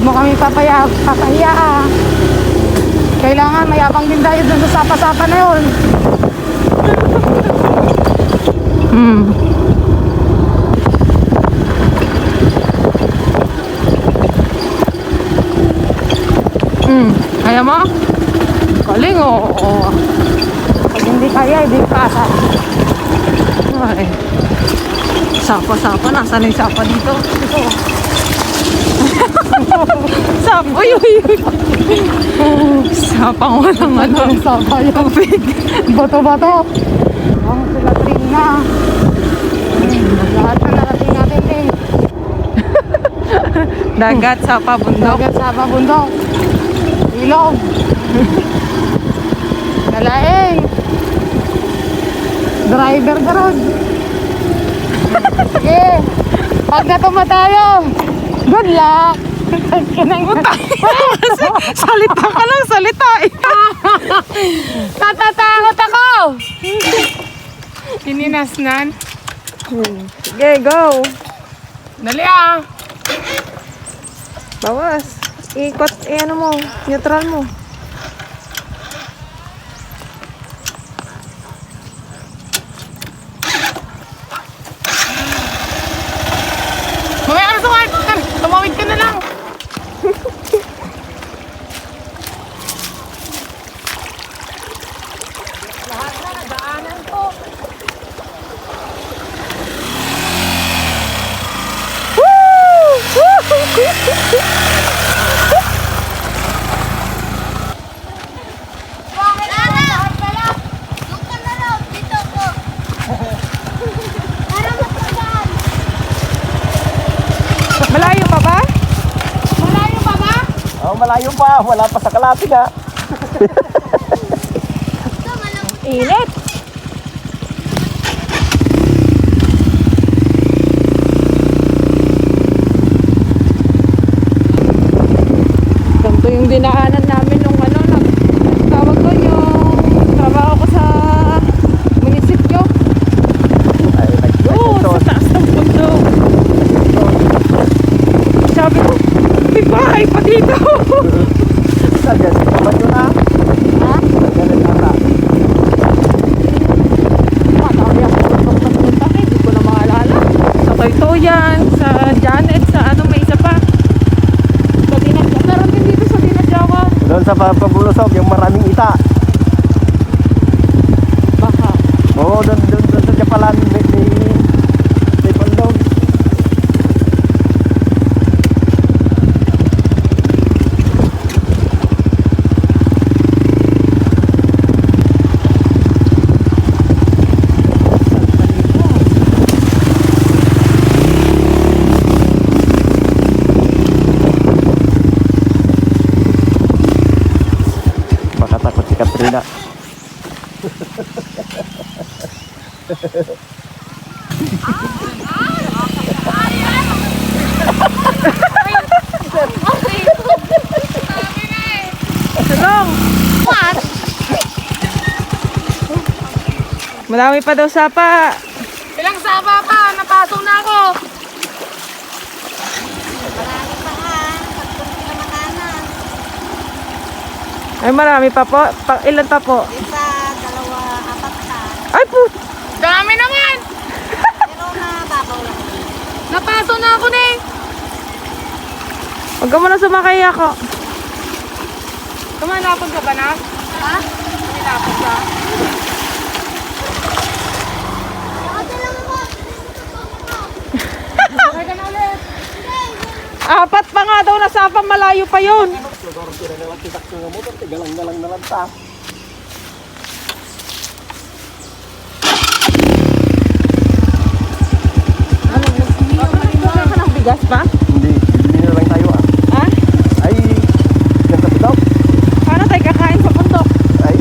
Huwag mo kami papahiya ah. Kailangan mayabang din tayo dun sa sapa-sapa na yun. Kaya mo? Galing oh. Pag hindi kaya, hindi pasa. Ay. Sapa-sapa. Nasaan yung sapa dito? Ito. Sapa. Uy. Sapa ko lang ano. Sapa yung tubig. Bato-bato. Ang sila Trina. Lahat na narating natin din. Dagat, sapa, bundok. Dagat, sapa, bundok. Ilog. Nalaeng. Driver ka ron. Sige. Pag natuma tayo, good luck. Salita ka lang, salita eh. Natatakot ako. Ininasnan. Sige, go. Dali ah. Bawas. Ikot, ano mo, neutral mo. Mamaya ka na sumawid. Tumawid ka na lang. Lahat na nagdaanan ko. Malayo pa ba? Malayo pa ba? Oh, malayo pa. Wala pa sa kalapit ha. Init. Ganito yung dinaanan namin nung ano, tawag ko yung trabaho ko sa munisipyo. Ay, Oo, sa taas ng bundok. Sabi ko, may bahay pa dito. Ganun naman yun ha. Ha? Ganun ata. Madami ako punta eh. Hindi ko na maalala. Sa Toytoyan, sa Janet, sa ano, may isa pa. Sa Dinadjawan. Meron din dito sa Dinadjawan. Doon sa Pabulusog, yung maraming ita. Baka. Oo, doon sa Japalan. May pandog. Baka takot si Katrina. Tulong! What? Madami pa daw sapa. Ilang saba pa? Napasok na ako. Ay, marami pa po. Ilan pa po? Isa, dalawa, apat ka. Ay po! Dami naman. Pero nababaw lang. Napasok na ako na eh. Huwag ka muna sumakay ako. Kumanapag ka ba na? Ha? Kumanapag ka. Nakati lang ako. Okay ka na ulit. Apat pa nga daw na sapa, malayo pa yun. Galang-galang na lang ta. Wala ka ng bigas pa? Hindi, bibili na lang tayo ah. Ha? Ay, ganda ba daw? Paano tayo kakain sa bundok? Ay,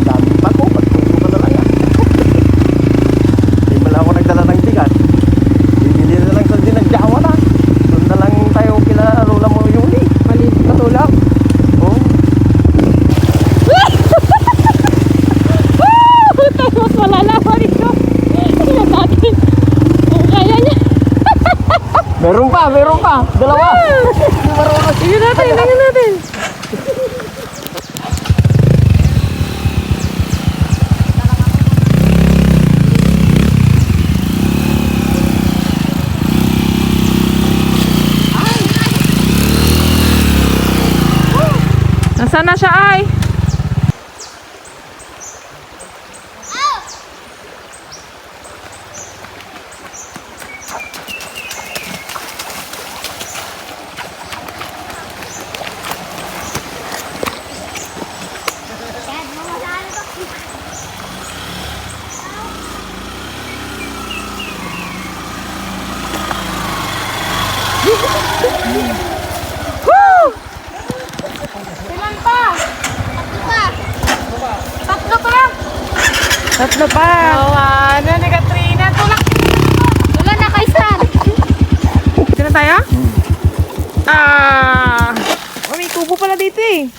dami pa ko. Pagpunto ka na lang ah. Hindi mo lang ako nagdala ng bigas. Bibili na lang sa Dinadjawan ah. Doon na lang tayo kila Lola mo yung uli. Maliit na tulog. Oh, Tapos malala pa rito. Tingnan natin kung kaya niya. meron pa. Dalawa. Hindi marunong. Tingnan natin, tingnan natin. Nasaan na siya ay? Ilan pa? Tatlo pa. Tatlo pa. Ano ni Katrina? Tulak. Wala na kay Stan. Dito na tayo? Oh, may tubo pala dito eh.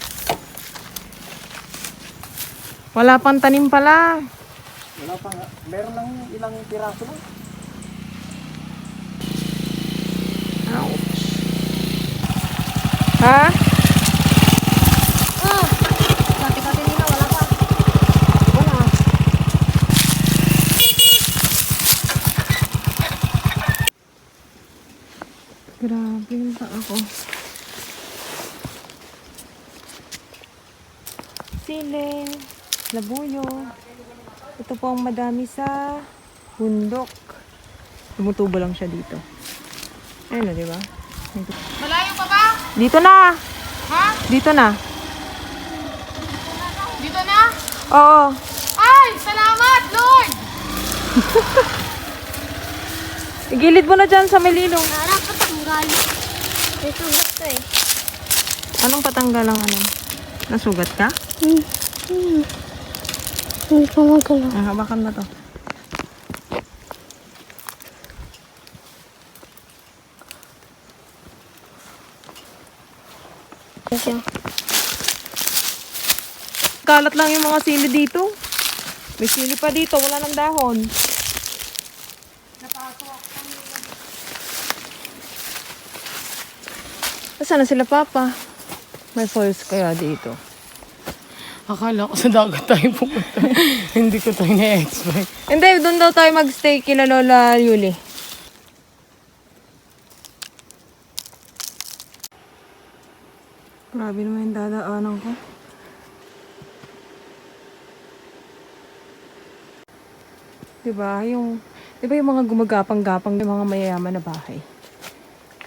Wala pang tanim pala. Wala pa nga. Meron lang ilang piraso lang. Ouch. Ha? Kati-kati nila, wala pa. Wala. Grabe yung paa ko. Sili, labuyo. Ito po ang madami sa bundok. Tumutubo lang siya dito. Ayun na, di ba? Malayo pa ba? Dito na! Ha? Dito na. Dito na? Oo. Ay, salamat, Lord! Igilid mo na dyan sa melilong. Harap patanggal. May sugat to eh. Anong patanggal ang ano? Nasugat ka? Hindi ko magalaw. Hawakan mo to. Kalat lang yung mga sili dito. May sili pa dito, wala ng dahon. Nasaan na sila, Papa? May falls kaya dito. Akala ko sa dagat tayo pupunta. Hindi ko tayo na-expect. Hindi, doon daw tayo magstay kila Lola Yuli. Grabe naman yung dadaanan ko. Diba yung mga gumagapang-gapang yung mga mayayaman na bahay?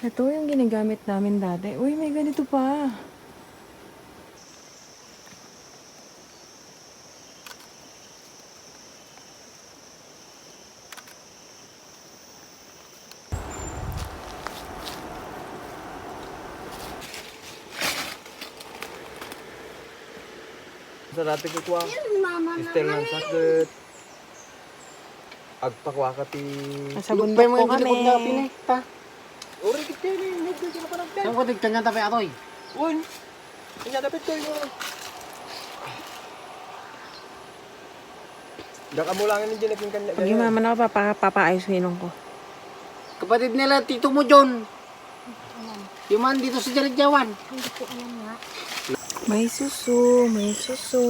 Ito yung ginagamit namin dati. Uy, may ganito pa. Sa dati ko kuha. Mama na. Istel ng sakit. Agpakwa ka ti... Nasa bundok po kami. Uri kita ni. Medyo na pa ng Saan ko tigtangan tapi atoy? Un. Kanya dapat ko yung... Daka mo lang din nakin kanya. Pag yumaman ako, papaayos ninong ko. Kapatid nila, tito mo John. Yung man dito sa Jaligjawan. Hindi ko alam nga. May suso, may suso.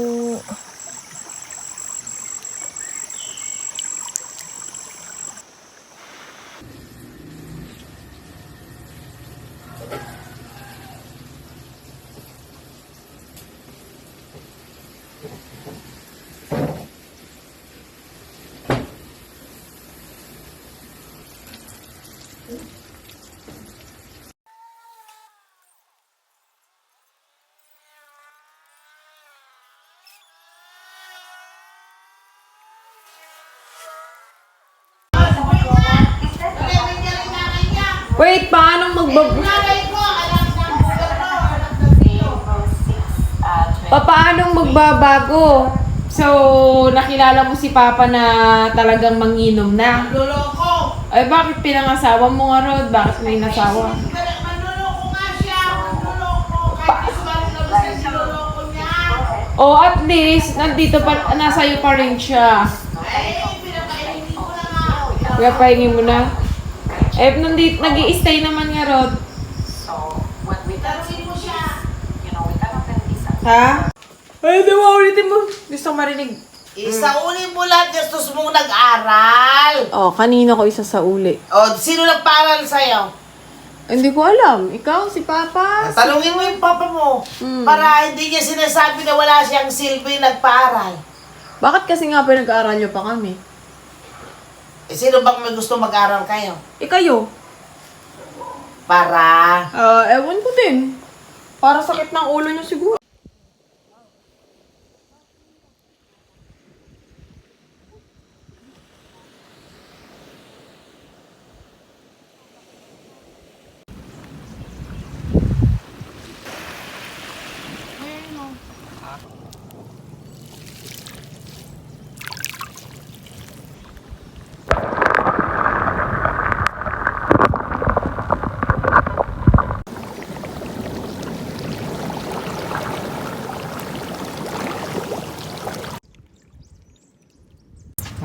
Wait, paano paano magbabago? So, nakilala mo si Papa na talagang manginom na? Loloko! Ay, bakit pinangasawa mo nga, Rod? Bakit may nasawa? Manloloko nga siya! Manloloko! Kahit isubali na ba siya sinuloko niya? O, at least, nandito pa, nasa iyo pa rin siya. Ay, pinakainin ko na nga. Kaya pahingi mo na. Eh, nag-i-stay naman nga, Rod. Ha? Ay, di mo ulitin mo. Gusto ko marinig. Isauli mo lahat gusto mong nag-aral. Oh, kanina ko isa sa uli. O, sino nagparal sa'yo? Hindi ko alam. Ikaw, si Papa? Talungin mo yung papa mo. Para hindi niya sinasabi na wala siyang silbi nagpaaral. Bakit kasi nga pinag-aaral nyo pa kami? Eh, sino bang may gusto mag-aral kayo? Kayo? Para... Ewan ko din. Para sakit ng ulo nyo siguro.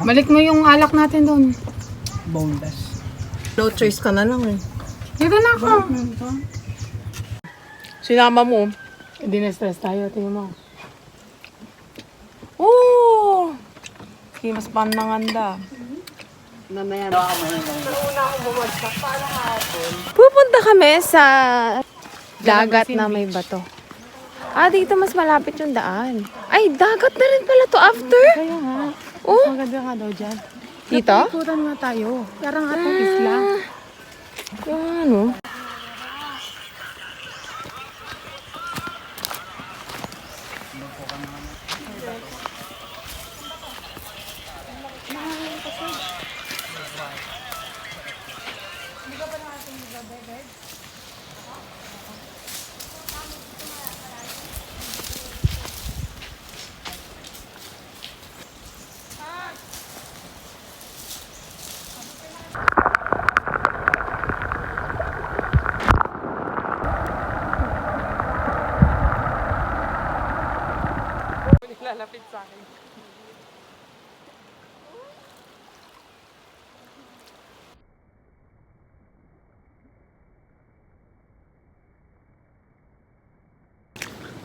Balik mo yung alak natin doon. No choice ka na lang eh. Dito na ako. Sinama mo. Hindi na-stress tayo. Tingnan mo. Oo! Mas pananganda. Pupunta kami sa dagat na may bato. Dito mas malapit yung daan. Ay, dagat na rin pala to after. Kaya nga. Oh, Maganda nga daw dyan. dito? Ikutan nga tayo. Parang atong isla. Ano?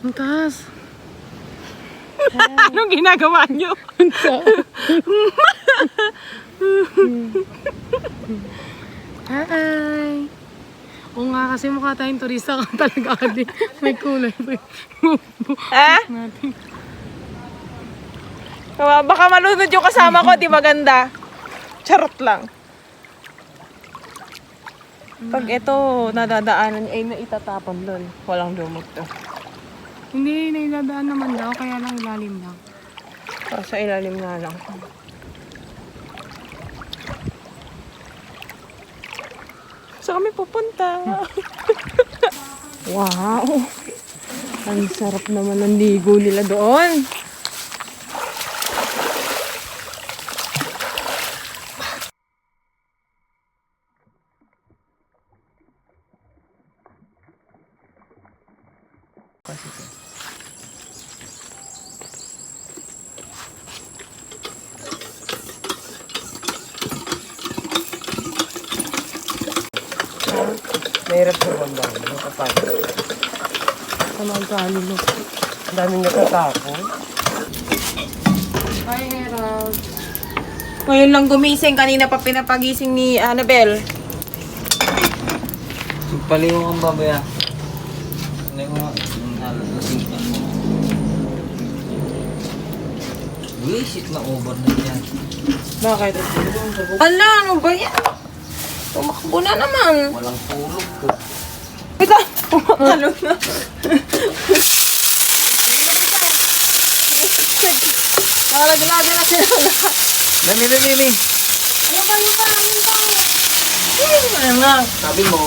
Ang taas. Anong ginagawa nyo? Hi! Oo nga, kasi mukha tayong turista ka talaga. Adi. May kulay pa natin. Baka malunod yung kasama ko, di maganda. Charot lang. Pag ito nadadaanan ay naitatapon doon. Walang lumot to. Hindi, nailadaan naman daw. Kaya lang ilalim lang. Sa ilalim nga lang. Saan kami pupunta? Wow! Ang sarap naman ng ligo nila doon. Mahirap sa banda. Nakapagod. Sa mga kalilo. Ang daming nakatapon. Hi, Herald. Ngayon lang gumising. Kanina pa pinapagising ni Annabelle. Paliw ang babaya. Hindi ko nga. Lasing ka. Wisit na over na yan. Bakit? Ala, ano ba yan? Tumakbo na naman. Walang tulog ko. Ito, tumakalon na. Malaglaga na sila lahat. Nami. Ano ba yung parang tao? Ano nga? Sabi mo.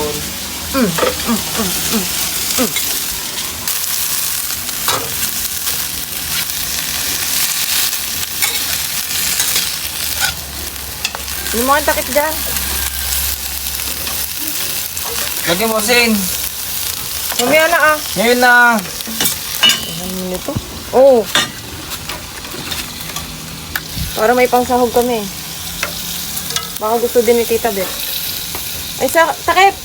Ano mo ang takip dyan? Lagyan mo, Sin. Mamaya na ah. Ngayon na. Ano nito? Oo. Para may pangsahog kami. Baka gusto din ni Tita Beth. Ay, takip!